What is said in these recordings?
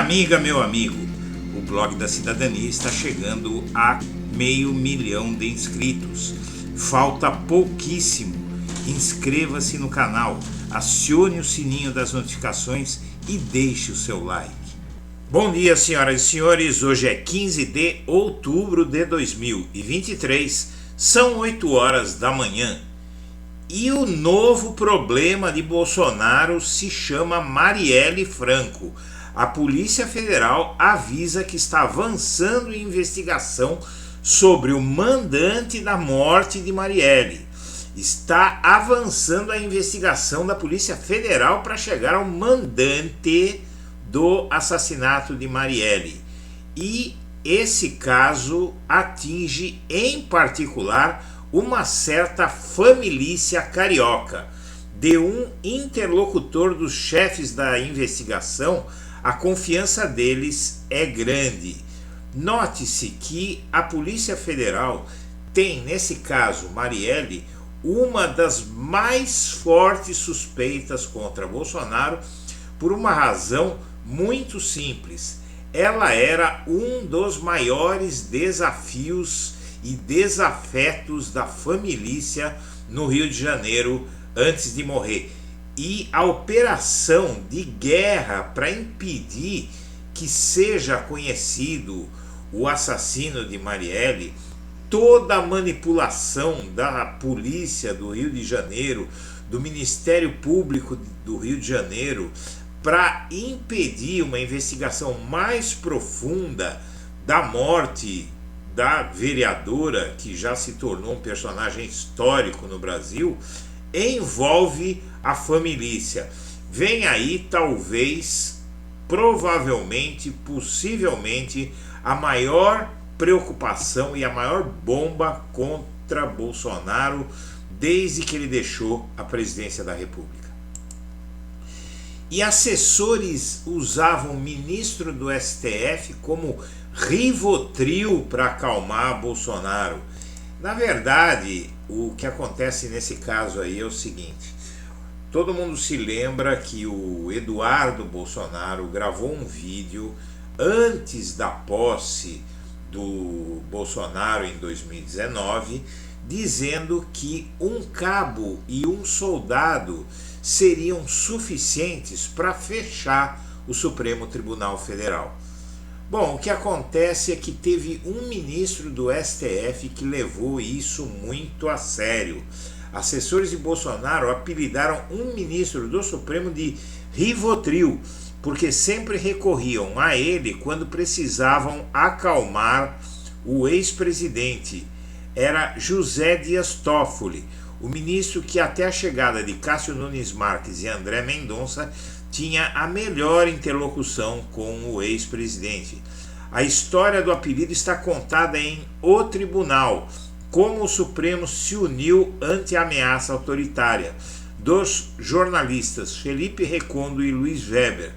amiga, meu amigo, o blog da cidadania está chegando a 500 mil de inscritos. Falta pouquíssimo. Inscreva-se no canal, acione o sininho das notificações e deixe o seu like. Bom dia, senhoras e senhores. Hoje é 15 de outubro de 2023, são 8 horas da manhã. E o novo problema de Bolsonaro se chama Marielle Franco. A Polícia Federal avisa que está avançando em investigação sobre o mandante da morte de Marielle. Está avançando a investigação da Polícia Federal para chegar ao mandante do assassinato de Marielle. E esse caso atinge em particular uma certa família carioca. De um interlocutor dos chefes da investigação, a confiança deles é grande. Note-se que a Polícia Federal tem, nesse caso, Marielle, uma das mais fortes suspeitas contra Bolsonaro por uma razão muito simples. Ela era um dos maiores desafios e desafetos da família no Rio de Janeiro antes de morrer. E a operação de guerra para impedir que seja conhecido o assassino de Marielle, toda a manipulação da polícia do Rio de Janeiro, do Ministério Público do Rio de Janeiro, para impedir uma investigação mais profunda da morte da vereadora, que já se tornou um personagem histórico no Brasil, envolve a família. Vem aí, talvez, provavelmente, possivelmente, a maior preocupação e a maior bomba contra Bolsonaro desde que ele deixou a presidência da República. E assessores usavam o ministro do STF como Rivotril para acalmar Bolsonaro. Na verdade, o que acontece nesse caso aí é o seguinte: todo mundo se lembra que o Eduardo Bolsonaro gravou um vídeo antes da posse do Bolsonaro em 2019, dizendo que um cabo e um soldado seriam suficientes para fechar o Supremo Tribunal Federal. Bom, o que acontece é que teve um ministro do STF que levou isso muito a sério. Assessores de Bolsonaro apelidaram um ministro do Supremo de Rivotril, porque sempre recorriam a ele quando precisavam acalmar o ex-presidente. Era José Dias Toffoli, o ministro que até a chegada de Cássio Nunes Marques e André Mendonça tinha a melhor interlocução com o ex-presidente. A história do apelido está contada em O Tribunal, como o Supremo se uniu ante a ameaça autoritária, dos jornalistas Felipe Recondo e Luiz Weber,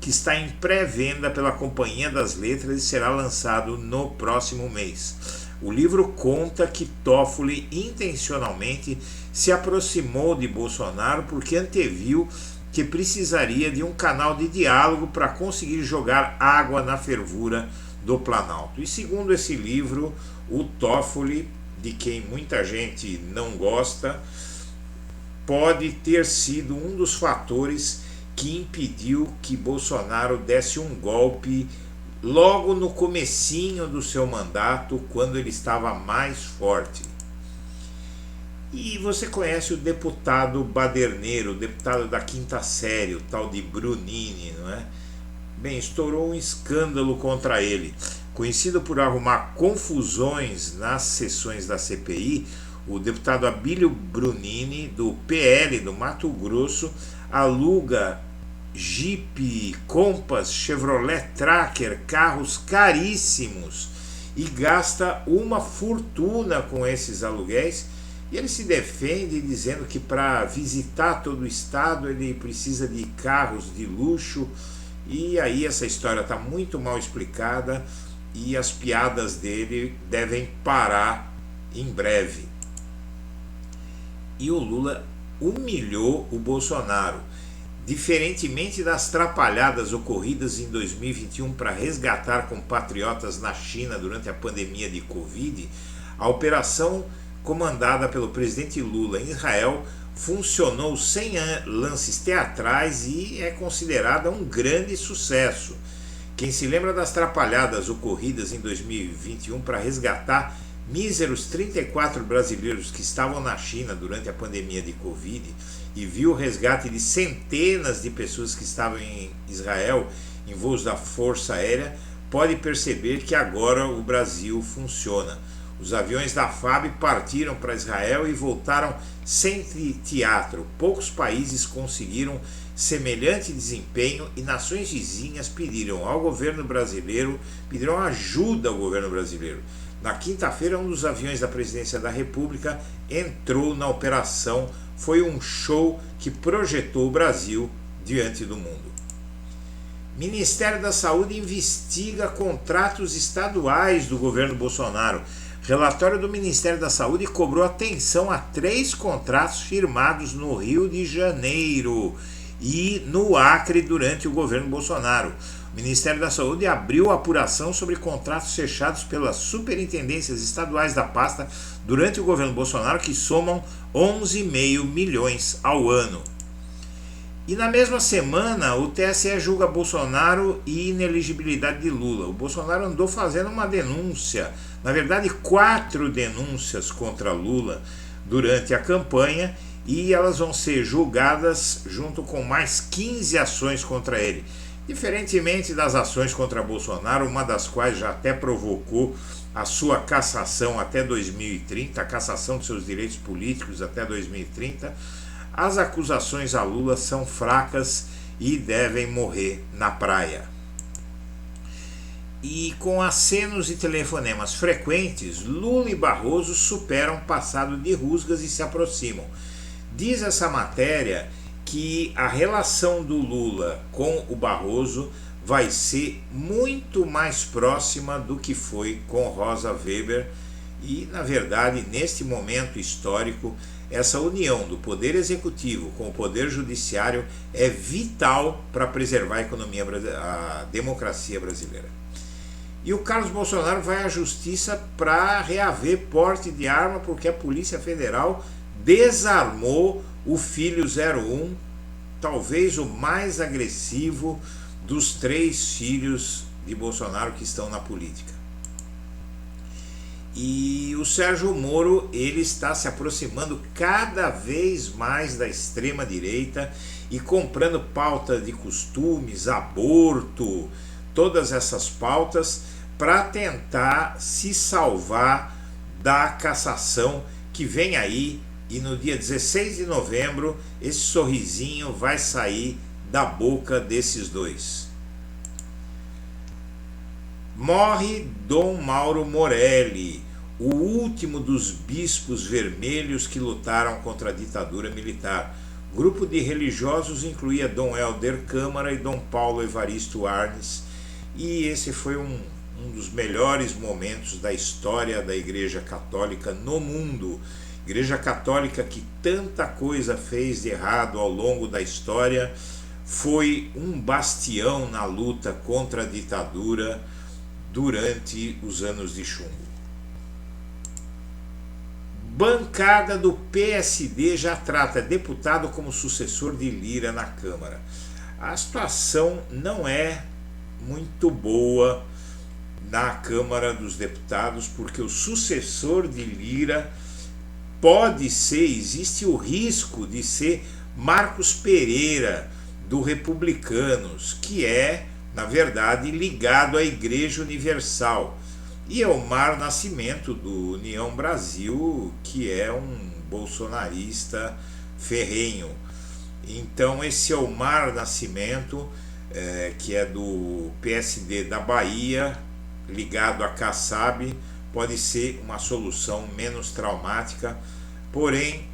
que está em pré-venda pela Companhia das Letras e será lançado no próximo mês. O livro conta que Toffoli intencionalmente se aproximou de Bolsonaro porque anteviu que precisaria de um canal de diálogo para conseguir jogar água na fervura do Planalto. E segundo esse livro, o Toffoli, de quem muita gente não gosta, pode ter sido um dos fatores que impediu que Bolsonaro desse um golpe logo no comecinho do seu mandato, quando ele estava mais forte. E você conhece o deputado baderneiro, o deputado da quinta série, o tal de Brunini, não é? Bem, estourou um escândalo contra ele. Conhecido por arrumar confusões nas sessões da CPI, o deputado Abílio Brunini, do PL do Mato Grosso, aluga Jeep, Compass, Chevrolet Tracker, carros caríssimos, e gasta uma fortuna com esses aluguéis. E ele se defende dizendo que para visitar todo o estado ele precisa de carros de luxo. E aí essa história está muito mal explicada e as piadas dele devem parar em breve. E o Lula humilhou o Bolsonaro. Diferentemente das trapalhadas ocorridas em 2021 para resgatar compatriotas na China durante a pandemia de Covid, a operação comandada pelo presidente Lula em Israel funcionou sem lances teatrais e é considerada um grande sucesso. Quem se lembra das trapalhadas ocorridas em 2021 para resgatar míseros 34 brasileiros que estavam na China durante a pandemia de Covid e viu o resgate de centenas de pessoas que estavam em Israel em voos da Força Aérea, pode perceber que agora o Brasil funciona. Os aviões da FAB partiram para Israel e voltaram sem teatro. Poucos países conseguiram semelhante desempenho e nações vizinhas pediram ajuda ao governo brasileiro. Na quinta-feira, um dos aviões da Presidência da República entrou na operação. Foi um show que projetou o Brasil diante do mundo. Ministério da Saúde investiga contratos estaduais do governo Bolsonaro. Relatório do Ministério da Saúde cobrou atenção a 3 contratos firmados no Rio de Janeiro e no Acre durante o governo Bolsonaro. O Ministério da Saúde abriu apuração sobre contratos fechados pelas superintendências estaduais da pasta durante o governo Bolsonaro, que somam 11,5 milhões ao ano. E na mesma semana, o TSE julga Bolsonaro e inelegibilidade de Lula. O Bolsonaro andou fazendo uma denúncia, na verdade 4 denúncias contra Lula durante a campanha, e elas vão ser julgadas junto com mais 15 ações contra ele. Diferentemente das ações contra Bolsonaro, uma das quais já até provocou a sua cassação até 2030, a cassação de seus direitos políticos até 2030, as acusações a Lula são fracas e devem morrer na praia. E com acenos e telefonemas frequentes, Lula e Barroso superam o passado de rusgas e se aproximam. Diz essa matéria que a relação do Lula com o Barroso vai ser muito mais próxima do que foi com Rosa Weber e, na verdade, neste momento histórico, essa união do Poder Executivo com o Poder Judiciário é vital para preservar a democracia brasileira. E o Carlos Bolsonaro vai à justiça para reaver porte de arma porque a Polícia Federal desarmou o filho 01, talvez o mais agressivo dos 3 filhos de Bolsonaro que estão na política. E o Sérgio Moro, ele está se aproximando cada vez mais da extrema direita e comprando pauta de costumes, aborto, todas essas pautas para tentar se salvar da cassação que vem aí. E no dia 16 de novembro, esse sorrisinho vai sair da boca desses dois. Morre Dom Mauro Morelli, o último dos bispos vermelhos que lutaram contra a ditadura militar. O grupo de religiosos incluía Dom Helder Câmara e Dom Paulo Evaristo Arnes, e esse foi um dos melhores momentos da história da Igreja Católica no mundo. Igreja Católica que tanta coisa fez de errado ao longo da história, foi um bastião na luta contra a ditadura durante os anos de chumbo. Bancada do PSD já trata deputado como sucessor de Lira na Câmara. A situação não é muito boa na Câmara dos Deputados, porque o sucessor de Lira pode ser, existe o risco de ser Marcos Pereira, do Republicanos, que é, na verdade, ligado à Igreja Universal, e Elmar Nascimento, do União Brasil, que é um bolsonarista ferrenho. Então esse Elmar Nascimento, que é do PSD da Bahia, ligado à Kassab, pode ser uma solução menos traumática, porém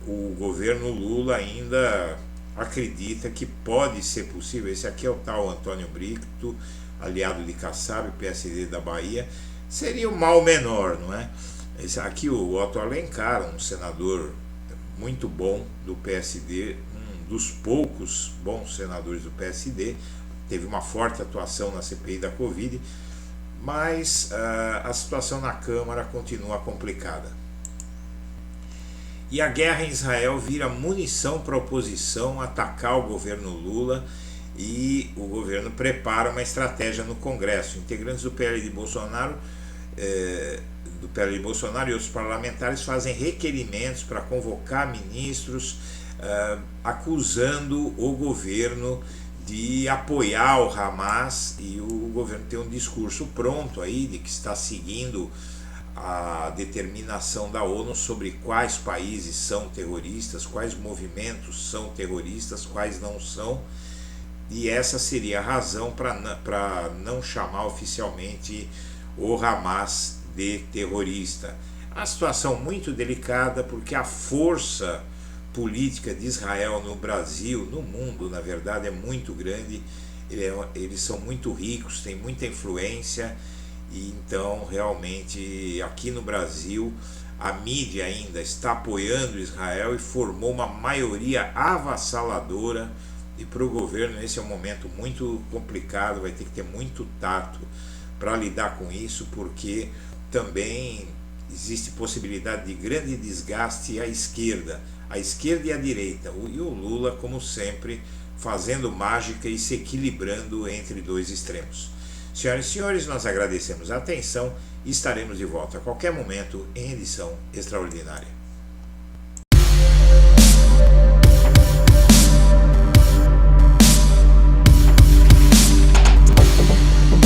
o governo Lula ainda acredita que pode ser possível. Esse aqui é o tal Antônio Brito, aliado de Kassab, PSD da Bahia, seria o mal menor, não é? Esse aqui o Otto Alencar, um senador muito bom do PSD, um dos poucos bons senadores do PSD, teve uma forte atuação na CPI da Covid, mas a situação na Câmara continua complicada. E a guerra em Israel vira munição para a oposição atacar o governo Lula, e o governo prepara uma estratégia no Congresso. Integrantes do PL de Bolsonaro, e outros parlamentares fazem requerimentos para convocar ministros, acusando o governo de apoiar o Hamas, e o governo tem um discurso pronto aí de que está seguindo a determinação da ONU sobre quais países são terroristas, quais movimentos são terroristas, quais não são, e essa seria a razão para não chamar oficialmente o Hamas de terrorista. A situação muito delicada, porque a força política de Israel no Brasil, no mundo, na verdade, é muito grande. Eles são muito ricos, têm muita influência, e então realmente aqui no Brasil a mídia ainda está apoiando Israel e formou uma maioria avassaladora. E para o governo esse é um momento muito complicado, vai ter que ter muito tato para lidar com isso, porque também existe possibilidade de grande desgaste à esquerda e à direita, e o Lula, como sempre, fazendo mágica e se equilibrando entre dois extremos. Senhoras e senhores, nós agradecemos a atenção e estaremos de volta a qualquer momento em edição extraordinária.